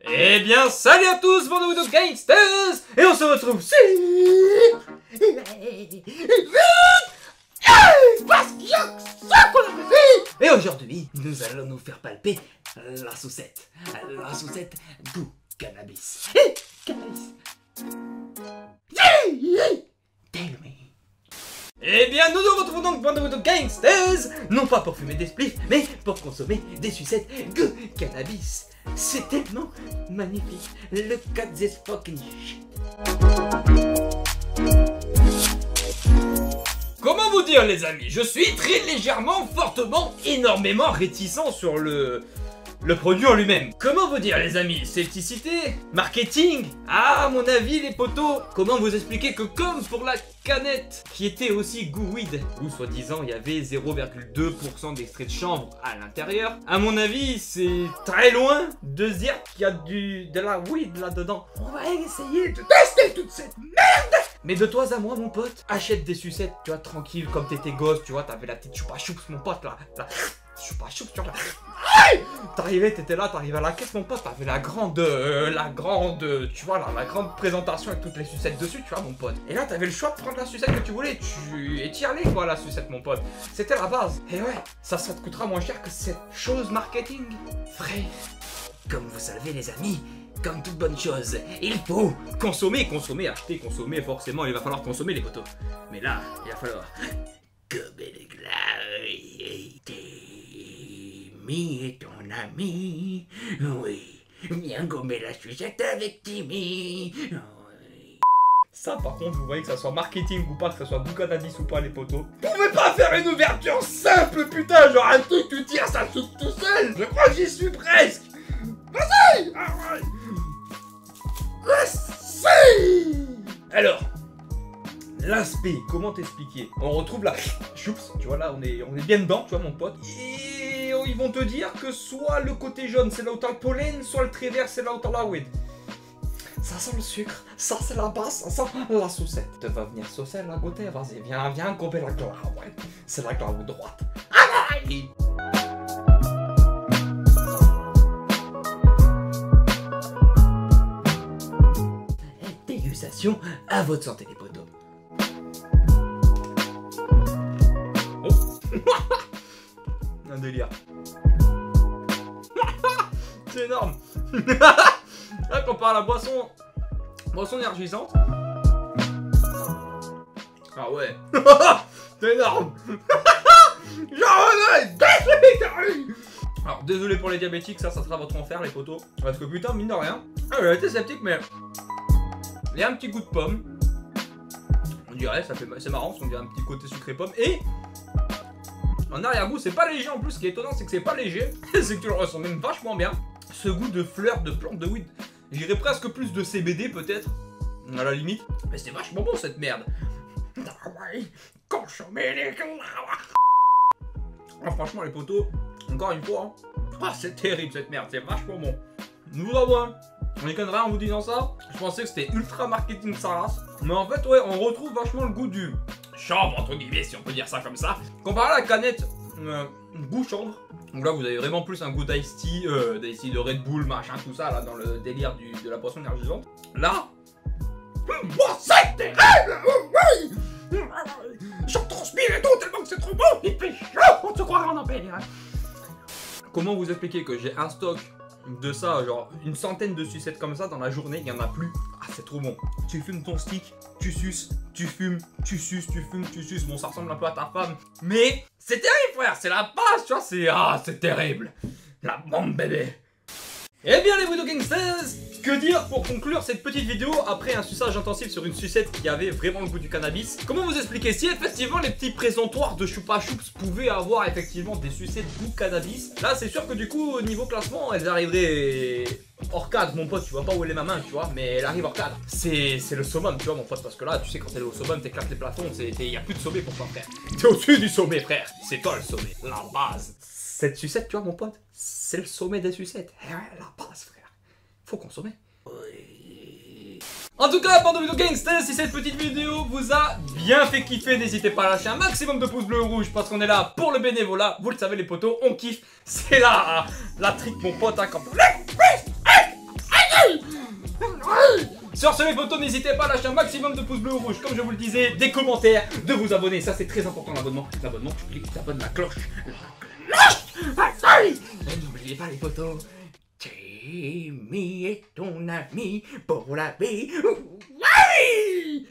Eh bien, salut à tous, bande de gangsters. Et on se retrouve Et aujourd'hui, nous allons nous faire palper la saucette. La saucette goût cannabis. Cannabis. Tell me. Eh bien, nous nous retrouvons donc, bande de gangsters, non pas pour fumer des spliffs, mais pour consommer des sucettes goût cannabis. C'est tellement magnifique. Look at this fucking shit. Comment vous dire, les amis? Je suis très légèrement, fortement, énormément réticent sur le produit en lui-même. Comment vous dire, les amis? Scepticité? Marketing? Ah, à mon avis, les potos, comment vous expliquer que comme pour la canette, qui était aussi goût weed, où soi-disant il y avait 0,2% d'extrait de chanvre à l'intérieur, à mon avis, c'est très loin de se dire qu'il y a de la weed là-dedans. On va essayer de tester toute cette merde. Mais de toi à moi, mon pote, achète des sucettes, tu vois, tranquille, comme t'étais gosse, tu vois, t'avais la petite choupa choups, mon pote, là. Choupa choups, tu vois, là. T'arrivais, t'étais là, t'arrivais à la caisse, mon pote, t'avais la grande, tu vois, là, la grande présentation avec toutes les sucettes dessus, tu vois, mon pote. Et là, t'avais le choix de prendre la sucette que tu voulais, tu étires-les, quoi, la sucette, mon pote. C'était la base. Et ouais, ça te coûtera moins cher que cette chose marketing. Frère, comme vous savez, les amis, comme toute bonne chose, il faut consommer, acheter, consommer, forcément, il va falloir consommer les potos. Mais là, il va falloir gommer les glaces. Timmy est ton ami, oui, viens gommer la sucette avec Timmy. Oui. Ça, par contre, vous voyez que ça soit marketing ou pas, que ça soit goût cannabis ou pas, les potos. Vous pouvez pas faire une ouverture simple, putain, genre un truc, tu tires, ça souffle tout seul. Je crois que j'y suis presque. Vas-y. Ah ouais. Alors, l'aspect, comment t'expliquer? On retrouve la choups, tu vois là, on est bien dedans, tu vois mon pote. Et ils vont te dire que soit le côté jaune c'est là où t'as le pollen, soit le trait vert c'est là où t'as la weed. Ça sent le sucre, ça c'est la base, ça sent la saucette. Tu vas venir saucer la goûter, vas-y, viens couper la glace, ouais. C'est la glace droite. Aïe. Dégustation à votre santé, les potos. Oh. Un délire. C'est énorme. Là, comparé à la boisson énergisante. Ah ouais. C'est énorme. Alors, désolé pour les diabétiques, ça sera votre enfer, les potos. Parce que putain, mine de rien. Ah, j'ai été sceptique, mais il y a un petit goût de pomme. On dirait, c'est marrant, on dirait un petit côté sucré pomme. Et en arrière-goût, c'est pas léger en plus. Ce qui est étonnant, c'est que c'est pas léger. C'est que tu le ressens même vachement bien. Ce goût de fleurs, de plantes de weed. J'irais presque plus de CBD peut-être, à la limite. Mais c'est vachement bon cette merde. Consommer les franchement, les potos, encore une fois, hein. C'est terrible cette merde, c'est vachement bon. Nous avons. On les connerait en vous disant ça. Je pensais que c'était ultra marketing sa race. Mais en fait, ouais, on retrouve vachement le goût du chanvre, entre guillemets, si on peut dire ça comme ça. Comparé à la canette, goût chanvre. Donc là, vous avez vraiment plus un goût d'ice tea, de Red Bull, machin, tout ça, là, dans le délire de la boisson énergisante. Là, c'est terrible. J'en transpire et tout, tellement que c'est trop bon. Il fait chaud, on se croirait en enfer. Comment vous expliquer que j'ai un stock de ça, genre une centaine de sucettes comme ça dans la journée, il y en a plus. Ah, c'est trop bon. Tu fumes ton stick, tu suces, tu fumes, tu suces, tu fumes, tu suces. Bon, ça ressemble un peu à ta femme, mais c'est terrible, frère. C'est la base, tu vois. C'est terrible. La bombe, bébé. Eh bien, les Voodoo Gangsters, que dire pour conclure cette petite vidéo après un suçage intensif sur une sucette qui avait vraiment le goût du cannabis? Comment vous expliquer si effectivement les petits présentoirs de Choupa Choups pouvaient avoir effectivement des sucettes goût cannabis? Là, c'est sûr que du coup, au niveau classement, elles arriveraient hors cadre, mon pote. Tu vois pas où elle est ma main, tu vois, mais elle arrive hors cadre. C'est le summum, tu vois, mon pote, parce que là, tu sais, quand t'es au summum, t'éclates les plafonds, il y a plus de sommet pour toi, frère. T'es au-dessus du sommet, frère. C'est toi le sommet, la base. Cette sucette, tu vois, mon pote, c'est le sommet des sucettes. Eh ouais, la base, frère. Faut consommer. Oui. En tout cas, bande de gangsters, si cette petite vidéo vous a bien fait kiffer, n'hésitez pas à lâcher un maximum de pouces bleus ou rouges parce qu'on est là pour le bénévolat. Vous le savez, les potos, on kiffe. C'est là la trick, mon pote, hein, quand... Sur ce les potos, n'hésitez pas à lâcher un maximum de pouces bleus ou rouges, comme je vous le disais, des commentaires, de vous abonner, ça c'est très important l'abonnement. L'abonnement, tu cliques, t'abonnes la cloche. Et n'oubliez pas les potos, Jamie est ton ami pour la vie. Oui.